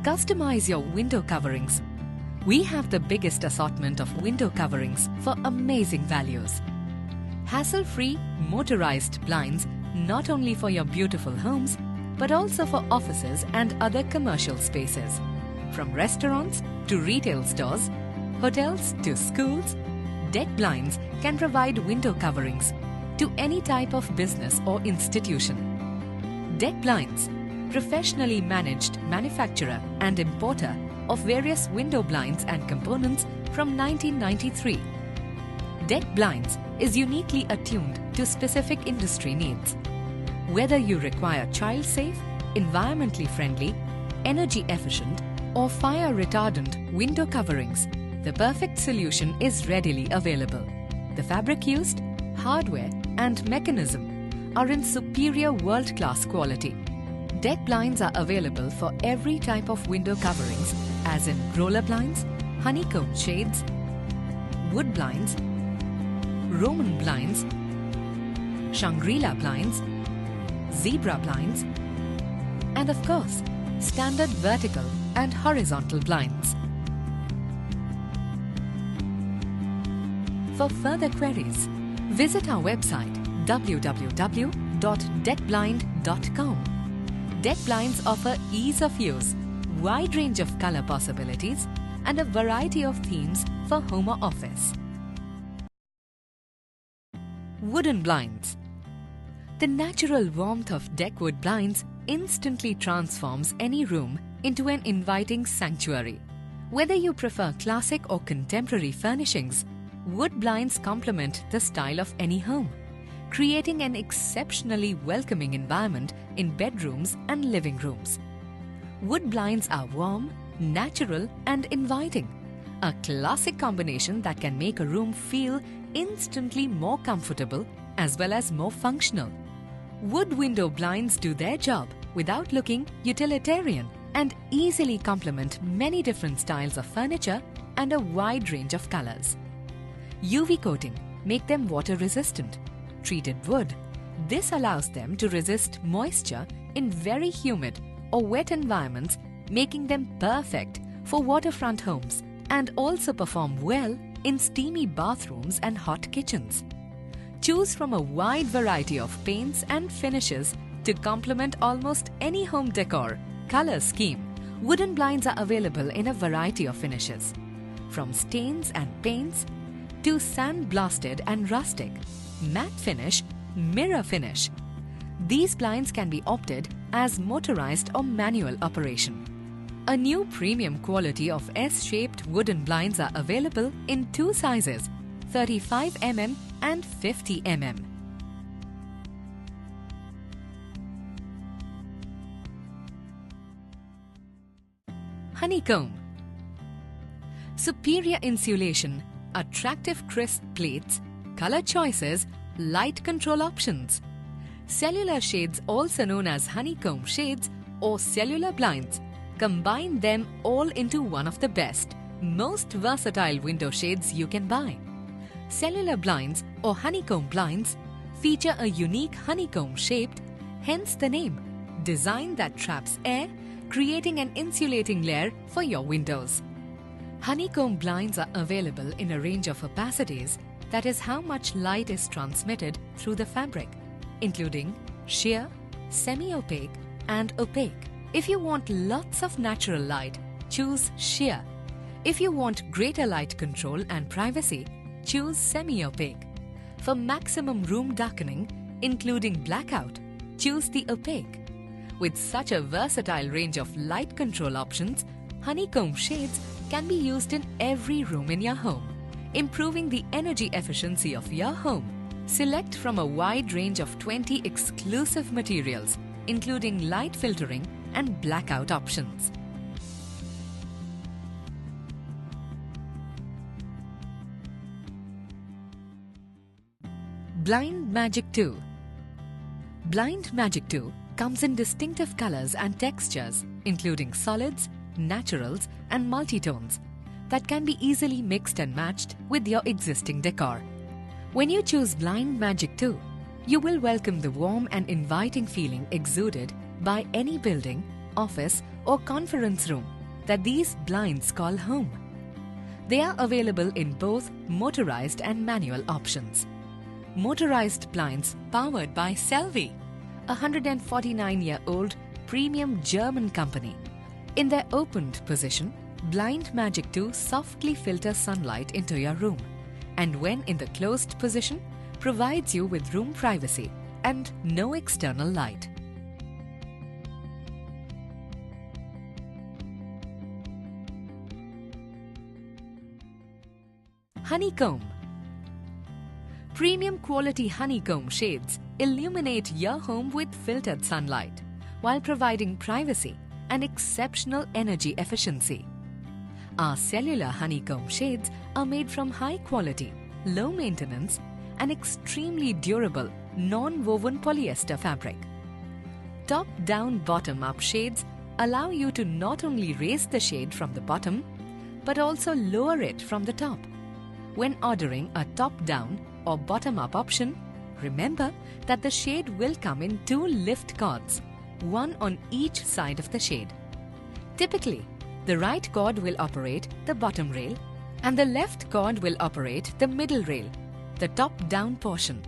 Customize your window coverings. We have the biggest assortment of window coverings for amazing values. Hassle-free motorized blinds not only for your beautiful homes but also for offices and other commercial spaces. From restaurants to retail stores, hotels to schools, Deck Blinds can provide window coverings to any type of business or institution. Deck Blinds, professionally managed manufacturer and importer of various window blinds and components from 1993. Deck Blinds is uniquely attuned to specific industry needs. Whether you require child-safe, environmentally friendly, energy-efficient or fire-retardant window coverings, the perfect solution is readily available. The fabric used, hardware and mechanism are in superior world-class quality. Deck Blinds are available for every type of window coverings as in roller blinds, honeycomb shades, wood blinds, Roman blinds, Shangri-La blinds, zebra blinds, and of course, standard vertical and horizontal blinds. For further queries, visit our website www.deckblind.com. Deck Blinds offer ease of use, wide range of color possibilities, and a variety of themes for home or office. Wooden blinds. The natural warmth of deck wood blinds instantly transforms any room into an inviting sanctuary. Whether you prefer classic or contemporary furnishings, wood blinds complement the style of any home, creating an exceptionally welcoming environment in bedrooms and living rooms. Wood blinds are warm, natural and inviting, a classic combination that can make a room feel instantly more comfortable as well as more functional. Wood window blinds do their job without looking utilitarian and easily complement many different styles of furniture and a wide range of colors. UV coating make them water resistant. Treated wood, this allows them to resist moisture in very humid or wet environments, making them perfect for waterfront homes and also perform well in steamy bathrooms and hot kitchens. Choose from a wide variety of paints and finishes to complement almost any home decor, color scheme. Wooden blinds are available in a variety of finishes, from stains and paints to sandblasted and rustic, matte finish, mirror finish. These blinds can be opted as motorized or manual operation. A new premium quality of S-shaped wooden blinds are available in two sizes, 35 mm and 50 mm. Honeycomb. Superior insulation, attractive crisp plates, color choices, light control options. Cellular shades, also known as honeycomb shades or cellular blinds, combine them all into one of the best, most versatile window shades you can buy. Cellular blinds or honeycomb blinds feature a unique honeycomb-shaped, hence the name, design that traps air, creating an insulating layer for your windows. Honeycomb blinds are available in a range of opacities, that is how much light is transmitted through the fabric, including sheer, semi-opaque and opaque. If you want lots of natural light, choose sheer. If you want greater light control and privacy, choose semi-opaque. For maximum room darkening, including blackout, choose the opaque. With such a versatile range of light control options, honeycomb shades can be used in every room in your home, improving the energy efficiency of your home. Select from a wide range of 20 exclusive materials, including light filtering and blackout options. Blind Magic 2. Blind Magic 2 comes in distinctive colors and textures, including solids, naturals, and multitones that can be easily mixed and matched with your existing decor. When you choose Blind Magic 2, you will welcome the warm and inviting feeling exuded by any building, office, or conference room. that these blinds call home. They are available in both motorized and manual options. Motorized blinds powered by Selvi, a 149-year-old premium German company. In their opened position, Blind Magic 2 softly filters sunlight into your room, and when in the closed position, provides you with room privacy and no external light. Honeycomb. Premium quality honeycomb shades illuminate your home with filtered sunlight while providing privacy and exceptional energy efficiency. Our cellular honeycomb shades are made from high quality, low maintenance and extremely durable non-woven polyester fabric. Top-down bottom-up shades allow you to not only raise the shade from the bottom but also lower it from the top. When ordering a top-down or bottom-up option, remember that the shade will come in 2 lift cords, one on each side of the shade. Typically, the right cord will operate the bottom rail and the left cord will operate the middle rail, the top-down portion.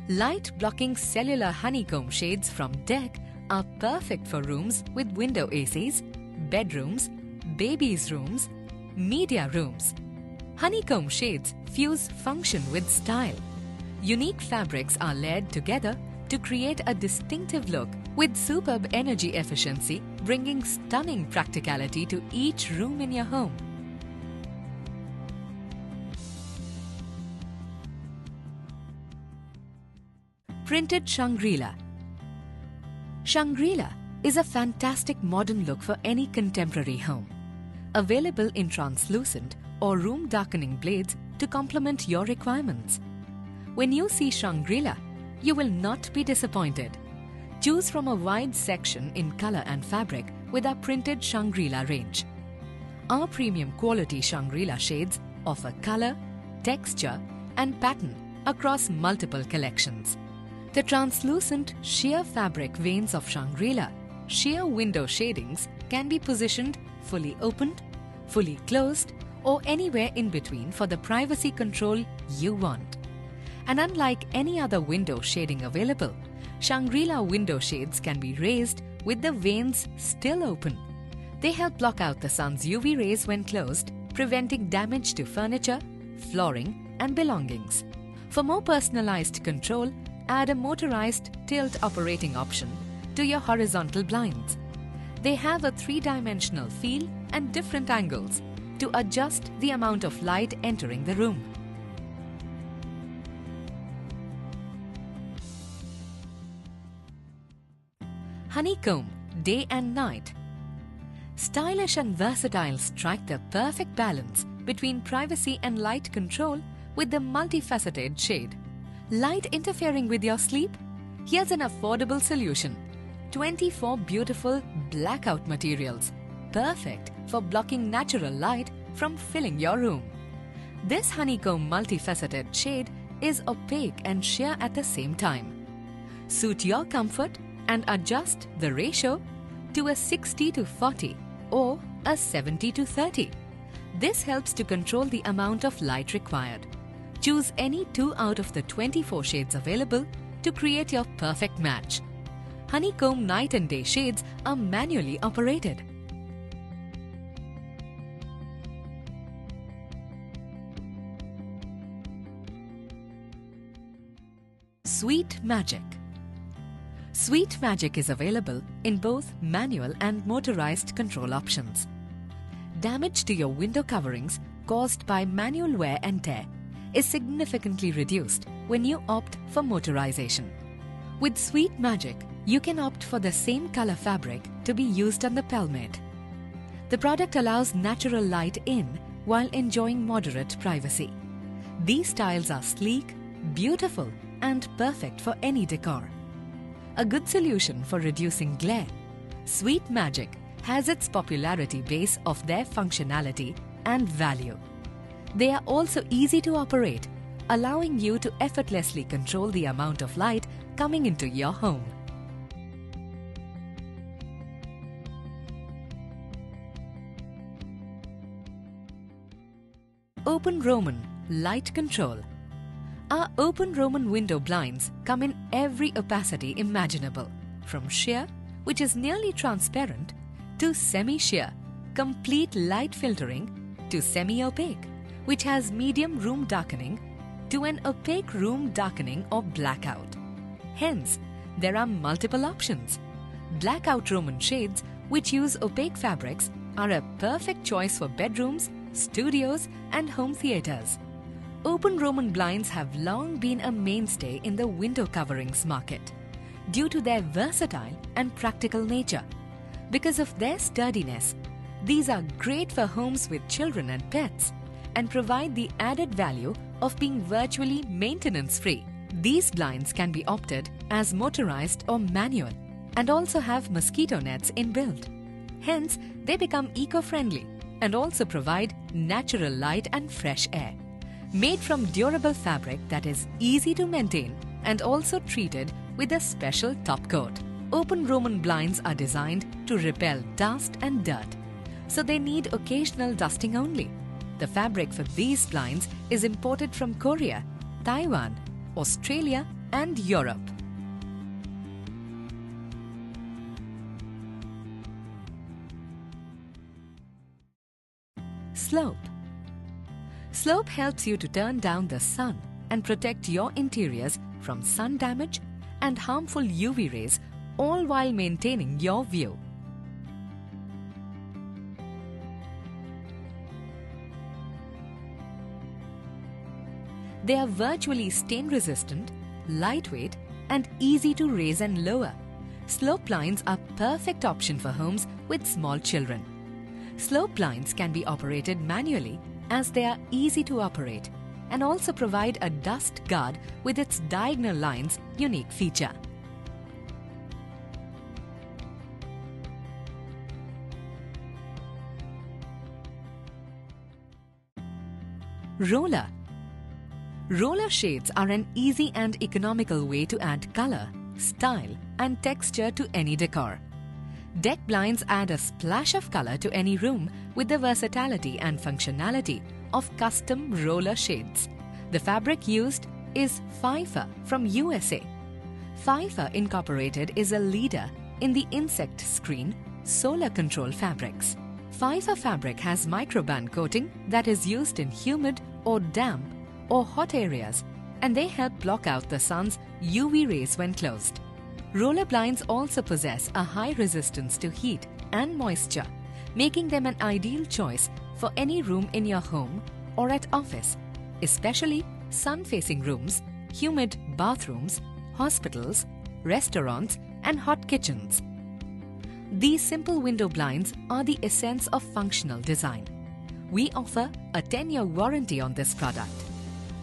Light-blocking cellular honeycomb shades from DEC are perfect for rooms with window ACs, bedrooms, babies' rooms, media rooms. Honeycomb shades fuse function with style. Unique fabrics are layered together to create a distinctive look with superb energy efficiency, bringing stunning practicality to each room in your home. Printed Shangri-La. Shangri-La is a fantastic modern look for any contemporary home. Available in translucent or room darkening blades to complement your requirements. When you see Shangri-La, you will not be disappointed. Choose from a wide section in color and fabric with our printed Shangri-La range. Our premium quality Shangri-La shades offer color, texture and pattern across multiple collections. The translucent sheer fabric veins of Shangri-La sheer window shadings can be positioned fully opened, fully closed or anywhere in between for the privacy control you want. And unlike any other window shading available, Shangri-La window shades can be raised with the vanes still open. They help block out the sun's UV rays when closed, preventing damage to furniture, flooring and belongings. For more personalized control, add a motorized tilt operating option to your horizontal blinds. They have a 3-dimensional feel and different angles to adjust the amount of light entering the room. Honeycomb Day and Night. Stylish and versatile strike the perfect balance between privacy and light control with the multifaceted shade. Light interfering with your sleep? Here's an affordable solution. 24 beautiful blackout materials, perfect for blocking natural light from filling your room. This honeycomb multifaceted shade is opaque and sheer at the same time. Suit your comfort and adjust the ratio to a 60:40 or a 70:30. This helps to control the amount of light required. Choose any 2 out of the 24 shades available to create your perfect match. Honeycomb night and day shades are manually operated. Sweet Magic. Sweet Magic is available in both manual and motorized control options. Damage to your window coverings caused by manual wear and tear is significantly reduced when you opt for motorization. With Sweet Magic, you can opt for the same color fabric to be used on the pelmet. The product allows natural light in while enjoying moderate privacy. These styles are sleek, beautiful, and perfect for any decor. A good solution for reducing glare, Sweet Magic has its popularity base of their functionality and value. They are also easy to operate, allowing you to effortlessly control the amount of light coming into your home. Open Roman light control. Our open Roman window blinds come in every opacity imaginable, from sheer, which is nearly transparent, to semi-sheer, complete light filtering, to semi-opaque, which has medium room darkening, to an opaque room darkening or blackout. Hence, there are multiple options. Blackout Roman shades, which use opaque fabrics, are a perfect choice for bedrooms, studios, and home theatres. Open Roman blinds have long been a mainstay in the window coverings market due to their versatile and practical nature. Because of their sturdiness, these are great for homes with children and pets and provide the added value of being virtually maintenance-free. These blinds can be opted as motorized or manual and also have mosquito nets inbuilt. Hence, they become eco-friendly and also provide natural light and fresh air. Made from durable fabric that is easy to maintain and also treated with a special top coat. Open Roman blinds are designed to repel dust and dirt, so they need occasional dusting only. The fabric for these blinds is imported from Korea, Taiwan, Australia, and Europe. Slope. Slope helps you to turn down the sun and protect your interiors from sun damage and harmful UV rays, all while maintaining your view. They are virtually stain-resistant, lightweight, and easy to raise and lower. Slope blinds are a perfect option for homes with small children. Slope blinds can be operated manually as they are easy to operate and also provide a dust guard with its diagonal lines unique feature. Roller. Roller shades are an easy and economical way to add color, style, and texture to any decor. Deck blinds add a splash of color to any room with the versatility and functionality of custom roller shades. The fabric used is Pfeiffer from USA. Pfeiffer Incorporated is a leader in the insect screen solar control fabrics. Pfeiffer fabric has microband coating that is used in humid or damp or hot areas, and they help block out the sun's UV rays when closed. Roller blinds also possess a high resistance to heat and moisture, making them an ideal choice for any room in your home or at office, especially sun-facing rooms, humid bathrooms, hospitals, restaurants, and hot kitchens. These simple window blinds are the essence of functional design. We offer a 10-year warranty on this product.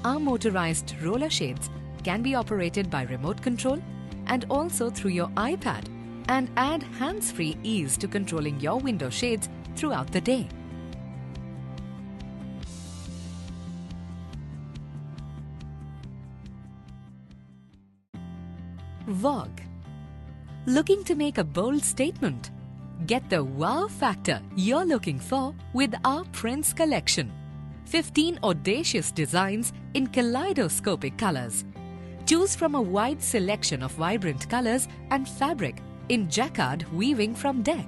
Our motorized roller shades can be operated by remote control and also through your iPad and add hands-free ease to controlling your window shades throughout the day. Vogue. Looking to make a bold statement? Get the wow factor you're looking for with our Prince collection. 15 audacious designs in kaleidoscopic colors. Choose from a wide selection of vibrant colors and fabric in jacquard weaving from deck.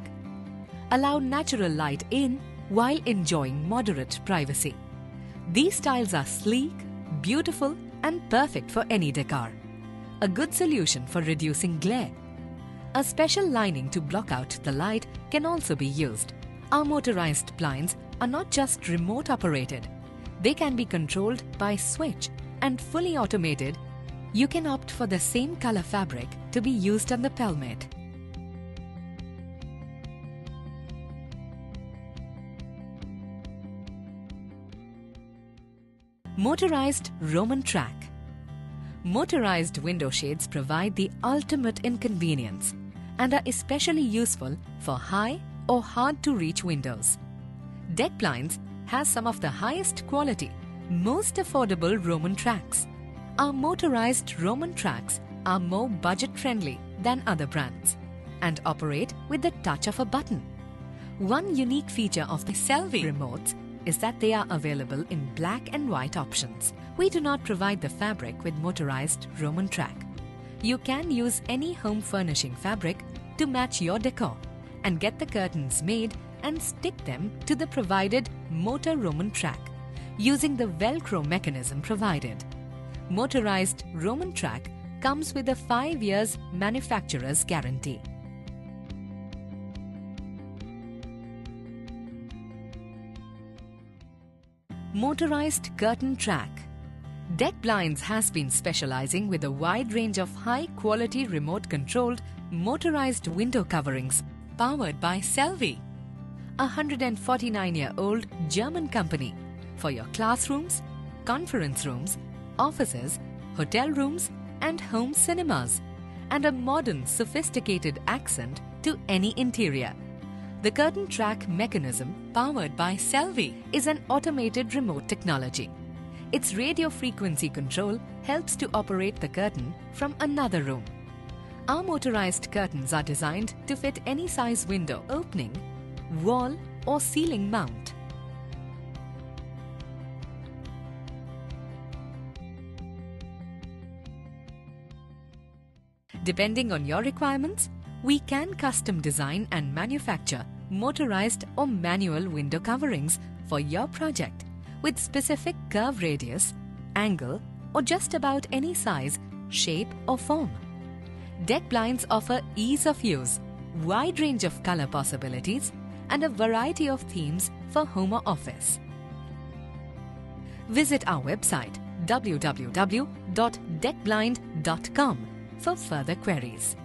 Allow natural light in while enjoying moderate privacy. These styles are sleek, beautiful, and perfect for any decor. A good solution for reducing glare. A special lining to block out the light can also be used. Our motorized blinds are not just remote operated. They can be controlled by switch and fully automated. You can opt for the same color fabric to be used on the pelmet. Motorized Roman track. Motorized window shades provide the ultimate in convenience and are especially useful for high or hard-to-reach windows. Deck blinds has some of the highest quality, most affordable Roman tracks. Our motorized Roman tracks are more budget-friendly than other brands and operate with the touch of a button. One unique feature of the Selvi remotes is that they are available in black and white options. We do not provide the fabric with motorized Roman track. You can use any home furnishing fabric to match your decor and get the curtains made and stick them to the provided motor Roman track using the Velcro mechanism provided. Motorized Roman track comes with a 5 years manufacturer's guarantee. Motorized curtain track. Deck Blinds has been specializing with a wide range of high-quality remote-controlled motorized window coverings powered by Selvi, a 149-year-old German company, for your classrooms, conference rooms, offices, hotel rooms and home cinemas, and a modern, sophisticated accent to any interior. The curtain track mechanism, powered by Selvi, is an automated remote technology. Its radio frequency control helps to operate the curtain from another room. Our motorized curtains are designed to fit any size window opening, wall or ceiling mount. Depending on your requirements, we can custom design and manufacture motorized or manual window coverings for your project with specific curve radius, angle or just about any size, shape or form. Deck Blinds offer ease of use, wide range of color possibilities and a variety of themes for home or office. Visit our website www.deckblind.com for further queries.